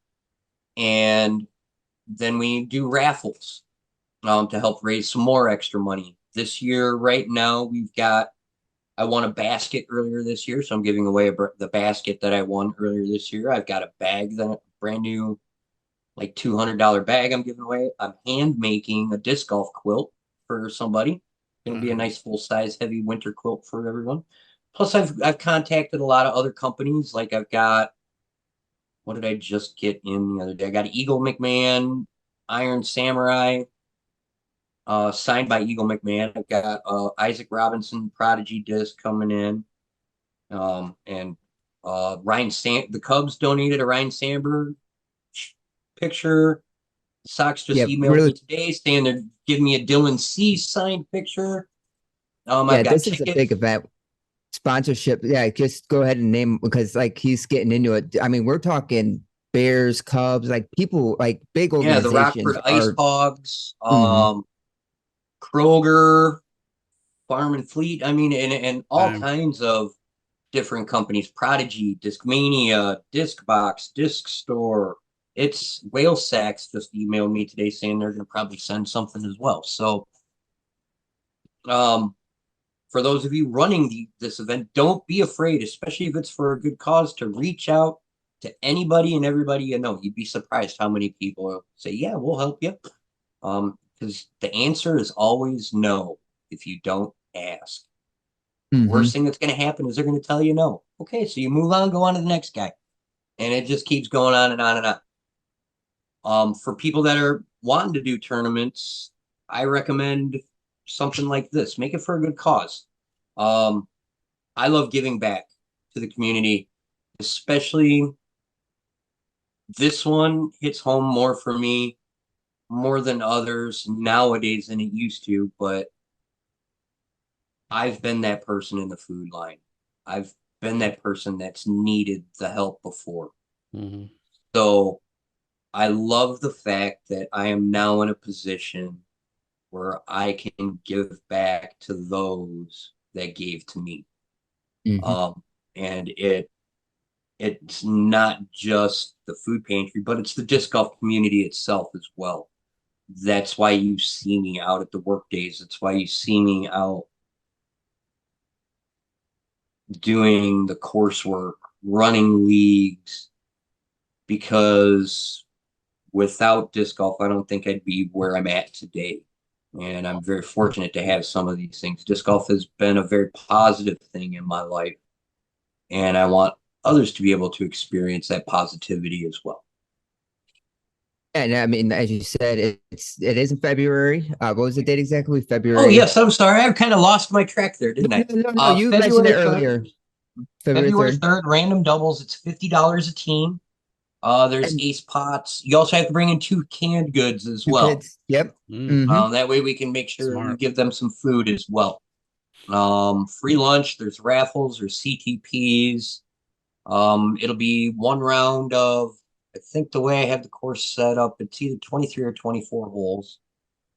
And then we do raffles to help raise some more extra money. This year, right now, I won a basket earlier this year, so I'm giving away the basket that I won earlier this year. I've got a bag, brand new, like $200 bag I'm giving away. I'm hand making a disc golf quilt for somebody. Going to be a nice full-size heavy winter quilt for everyone. Plus, I've contacted a lot of other companies. Like what did I just get in the other day? I got Eagle McMahon, Iron Samurai, signed by Eagle McMahon. I've got Isaac Robinson Prodigy disc coming in. And the Cubs donated a Ryan Sandberg picture. Sox just emailed me today saying they're giving me a Dylan C signed picture. I've got this is a big event. Sponsorship. Yeah, just go ahead and name, because like he's getting into it. I mean, we're talking Bears, Cubs, like people, like big organizations. Yeah, the Rockford Ice Hogs, Kroger, Farm and Fleet. I mean, and all kinds of different companies. Prodigy, Discmania, Discbox, Disc Store. It's Whale Sacks just emailed me today saying they're going to probably send something as well. So, for those of you running this event, don't be afraid, especially if it's for a good cause, to reach out to anybody and everybody you know. You'd be surprised how many people say, yeah, we'll help you. Because the answer is always no if you don't ask. Worst thing that's going to happen is they're going to tell you no. Okay, so you move on, go on to the next guy. And it just keeps going on and on and on. For people that are wanting to do tournaments, I recommend something like this. Make it for a good cause. I love giving back to the community, especially this one hits home more for me, more than others nowadays than it used to. But I've been that person in the food line. I've been that person that's needed the help before. Mhm. So I love the fact that I am now in a position where I can give back to those that gave to me. Mhm. And it's not just the food pantry, but it's the disc golf community itself as well. That's why you see me out at the work days. That's why you see me out doing the coursework, running leagues, because without disc golf, I don't think I'd be where I'm at today. And I'm very fortunate to have some of these things. Disc golf has been a very positive thing in my life, and I want others to be able to experience that positivity as well. And I mean, as you said, it is in February. What was the date exactly? Oh, February. yes, I'm sorry. I kind of lost my track there, didn't I? No. You mentioned it February 3rd. earlier. February February 3rd. 3rd, random doubles. It's $50 a team. There's And ace pots. You also have to bring in 2 canned goods as two well. kids. Yep. Mm, Hmm. That way we can make sure we smart. give them some food as well. Free lunch. There's raffles. There's CTPs. It'll be one round of, I think the way I have the course set up, it's either 23 or 24 holes.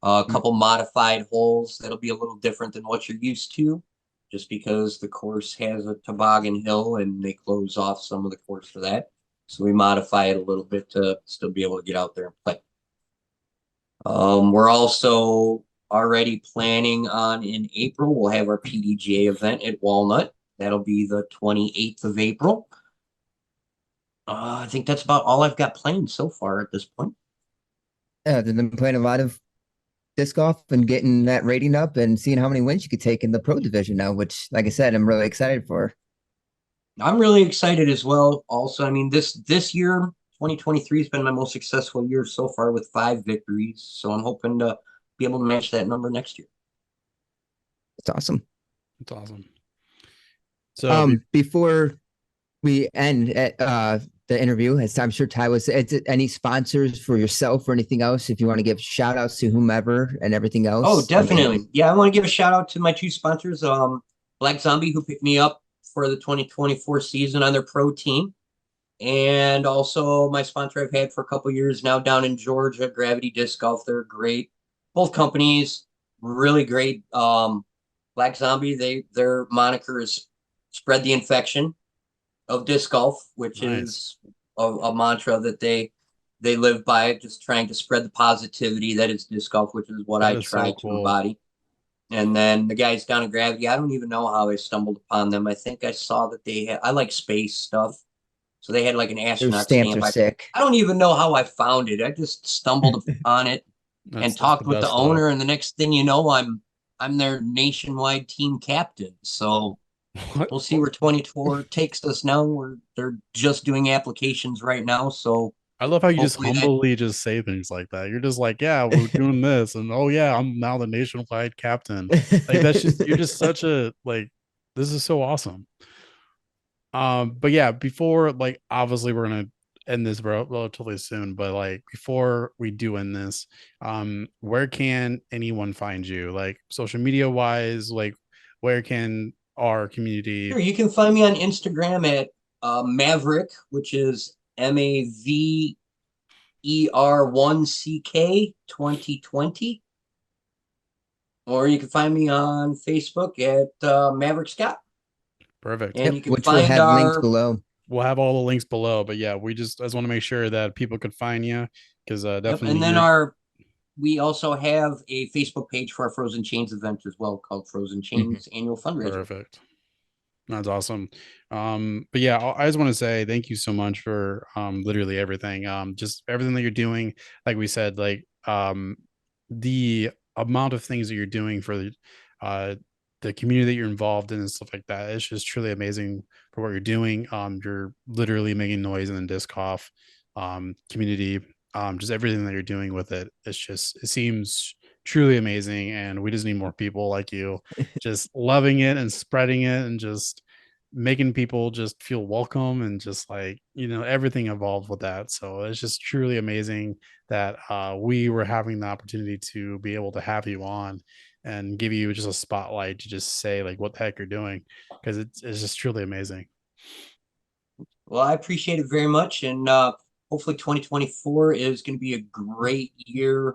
A couple modified holes that'll be a little different than what you're used to, just because the course has a toboggan hill and they close off some of the course for that. So we modify it a little bit to still be able to get out there and play. We're also already planning on in April, we'll have our PDGA event at Walnut. That'll be the 28th of April. I think that's about all I've got planned so far at this point. Yeah, they've been playing a lot of disc golf and getting that rating up and seeing how many wins you could take in the pro division now, which, like I said, I'm really excited for. I'm really excited as well. Also, I mean, this year, 2023 has been my most successful year so far with 5 victories. So I'm hoping to be able to match that number next year. It's awesome. It's awesome. So Before we end at the interview, as I'm sure Ty was, any sponsors for yourself or anything else, if you want to give shout outs to whomever and everything Oh, else. I mean, definitely. Yeah, I want to give a shout out to my 2 sponsors, Black Zombie, who picked me up for the 2024 season on their pro team, and also my sponsor I've had for a couple years now down in Georgia, Gravity Disc Golf. They're great. Both companies really great. Black Zombie, their moniker is spread the infection of disc golf, which nice. is a mantra that they live by, just trying to spread the positivity that is disc golf, which is what That I is try so to cool. embody. And then the guys down in Gravity, I don't even know how I stumbled upon them. I think I saw that they had, I like space stuff. So they had like an their astronaut stamps stamp. are I, sick. I don't even know how I found it. I just stumbled upon it and That's the talked with the best stuff. owner. And the next thing you know, I'm their nationwide team captain. So What? we'll see where 24 takes us now. They're just doing applications right now. So I love how you just hopefully that humbly just say things like that. You're just like, yeah, we're doing this, and oh yeah, I'm now the nationwide captain. Like that's just you're just such a like. This is so awesome. But yeah, before like obviously we're gonna end this relatively soon, but like before we do end this, where can anyone find you? Like social media wise, like where can our community? sure you can find me on Instagram at Maverick, which is Maver1CK 2020, or you can find me on Facebook at Maverick Scott, Perfect. and you Yep, can which we'll find have linked our below. We'll have all the links below, but yeah, we just want to make sure that people could find you because yep, definitely and then you're we also have a Facebook page for our Frozen Chains event as well, called Frozen Mhm. Chains Annual Fundraiser. perfect. That's awesome. But yeah, I just want to say thank you so much for literally everything. Just everything that you're doing. Like we said, like the amount of things that you're doing for the community that you're involved in and stuff like that. It's just truly amazing for what you're doing. You're literally making noise in the disc golf community. Just everything that you're doing with it. It's just it seems truly amazing. And we just need more people like you, just loving it and spreading it and just making people just feel welcome and just like, everything involved with that. So it's just truly amazing that we were having the opportunity to be able to have you on and give you just a spotlight to just say like what the heck you're doing, because it's just truly amazing. Well, I appreciate it very much, and hopefully 2024 is going to be a great year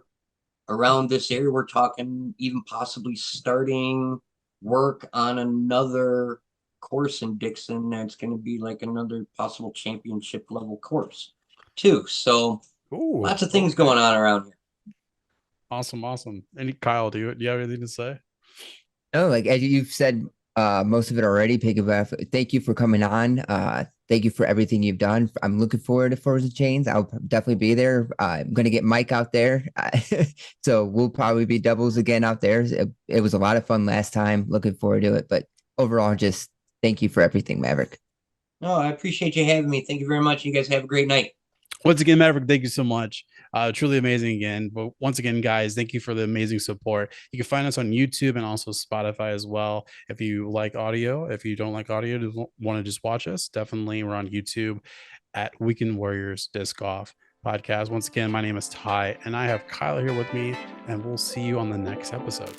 around this area. We're talking even possibly starting work on another course in Dixon that's going to be like another possible championship level course too. So Ooh, lots of things okay. going on around here. Awesome. And Kyle, do you have anything to say? Oh, like as you've said most of it already, Piggyback. Thank you for coming on. Thank you for everything you've done. I'm looking forward to Forza Chains. I'll definitely be there. I'm gonna get Mike out there, so we'll probably be doubles again out there. It was a lot of fun last time. Looking forward to it. But overall, just thank you for everything, Maverick. No, I appreciate you having me. Thank you very much. You guys have a great night. Once again, Maverick, thank you so much. Truly amazing again. But once again, guys, thank you for the amazing support. You can find us on YouTube and also Spotify as well. If you like audio, if you don't like audio, want to just watch us, definitely we're on YouTube at Weekend Warriors Disc Golf Podcast. Once again, my name is Ty, and I have Kyle here with me, and we'll see you on the next episode.